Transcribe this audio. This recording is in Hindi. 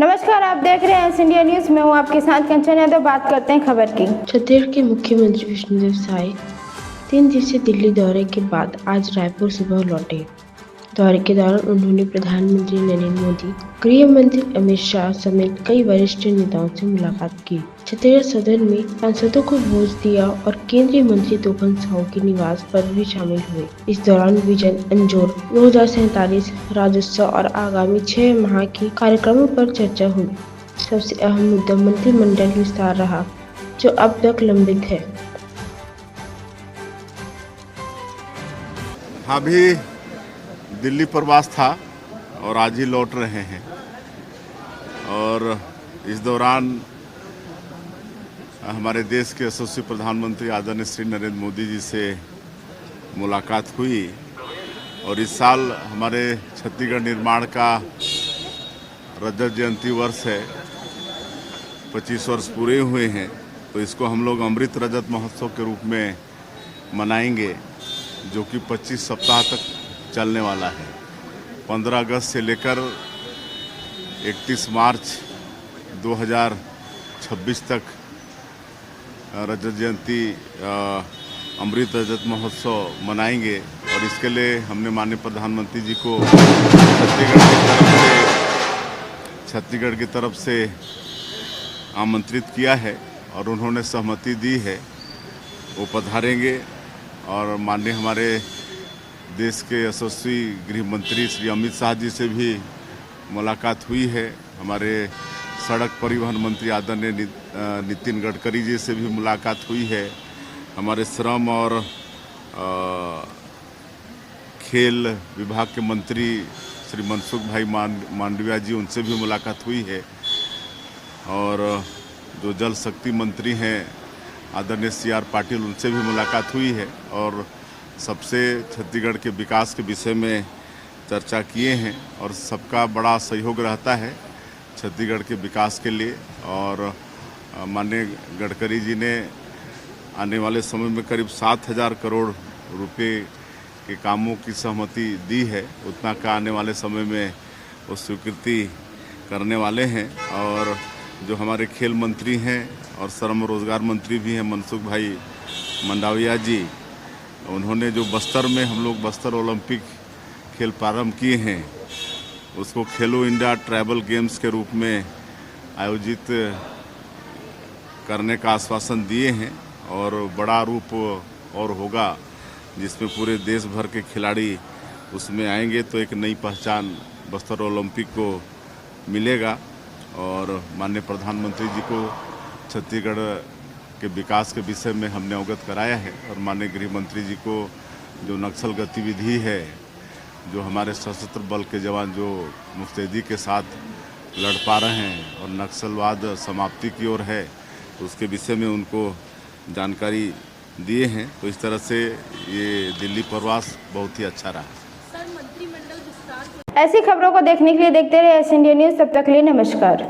नमस्कार, आप देख रहे हैं इंडिया न्यूज। मैं हूं आपके साथ कंचन यादव। बात करते हैं खबर की। छत्तीसगढ़ के मुख्यमंत्री विष्णुदेव साय 3 दिवसीय दिल्ली दौरे के बाद आज रायपुर सुबह लौटे। दौरे के दौरान उन्होंने प्रधानमंत्री नरेंद्र मोदी, गृह मंत्री अमित शाह समेत कई वरिष्ठ नेताओं से मुलाकात की। छत्तीसगढ़ सदन में सांसदों को भोज दिया और केंद्रीय मंत्री दोपहर साहू के निवास पर भी शामिल हुए। इस दौरान विजन अंजोर 2047 राजस्व और आगामी 6 माह के कार्यक्रमों पर चर्चा हुई। सबसे अहम मुद्दा मंत्रिमंडल विस्तार रहा, जो अब तक लंबित है। अभी दिल्ली प्रवास था और आज ही लौट रहे हैं और इस दौरान हमारे देश के यशस्वी प्रधानमंत्री आदरणीय श्री नरेंद्र मोदी जी से मुलाकात हुई और इस साल हमारे छत्तीसगढ़ निर्माण का रजत जयंती वर्ष है। 25 वर्ष पूरे हुए हैं, तो इसको हम लोग अमृत रजत महोत्सव के रूप में मनाएंगे, जो कि 25 सप्ताह तक चलने वाला है। 15 अगस्त से लेकर 31 मार्च 2026 तक रजत जयंती अमृत रजत महोत्सव मनाएंगे और इसके लिए हमने माननीय प्रधानमंत्री जी को छत्तीसगढ़ की तरफ से आमंत्रित किया है और उन्होंने सहमति दी है। वो पधारेंगे और माननीय हमारे देश के यशस्वी गृह मंत्री श्री अमित शाह जी से भी मुलाकात हुई है। हमारे सड़क परिवहन मंत्री आदरणीय नितिन गडकरी जी से भी मुलाकात हुई है। हमारे श्रम और खेल विभाग के मंत्री श्री मनसुख भाई मांडविया जी, उनसे भी मुलाकात हुई है। और जो जल शक्ति मंत्री हैं आदरणीय CR पाटिल, उनसे भी मुलाकात हुई है और सबसे छत्तीसगढ़ के विकास के विषय में चर्चा किए हैं और सबका बड़ा सहयोग रहता है छत्तीसगढ़ के विकास के लिए। और माननीय गडकरी जी ने आने वाले समय में करीब 7,000 करोड़ रुपए के कामों की सहमति दी है। उतना का आने वाले समय में वो स्वीकृति करने वाले हैं। और जो हमारे खेल मंत्री हैं और श्रम रोजगार मंत्री भी हैं मनसुख भाई मंडाविया जी, उन्होंने जो बस्तर में हम लोग बस्तर ओलंपिक खेल प्रारंभ किए हैं, उसको खेलो इंडिया ट्राइबल गेम्स के रूप में आयोजित करने का आश्वासन दिए हैं और बड़ा रूप और होगा, जिसमें पूरे देश भर के खिलाड़ी उसमें आएंगे तो एक नई पहचान बस्तर ओलंपिक को मिलेगा। और माननीय प्रधानमंत्री जी को छत्तीसगढ़ के विकास के विषय में हमने अवगत कराया है और माननीय गृह मंत्री जी को जो नक्सल गतिविधि है, जो हमारे सशस्त्र बल के जवान जो मुस्तैदी के साथ लड़ पा रहे हैं और नक्सलवाद समाप्ति की ओर है, उसके विषय में उनको जानकारी दिए हैं। तो इस तरह से ये दिल्ली प्रवास बहुत ही अच्छा रहा। ऐसी खबरों को देखने के लिए देखते रहिए इंडिया न्यूज। तब तक के लिए नमस्कार।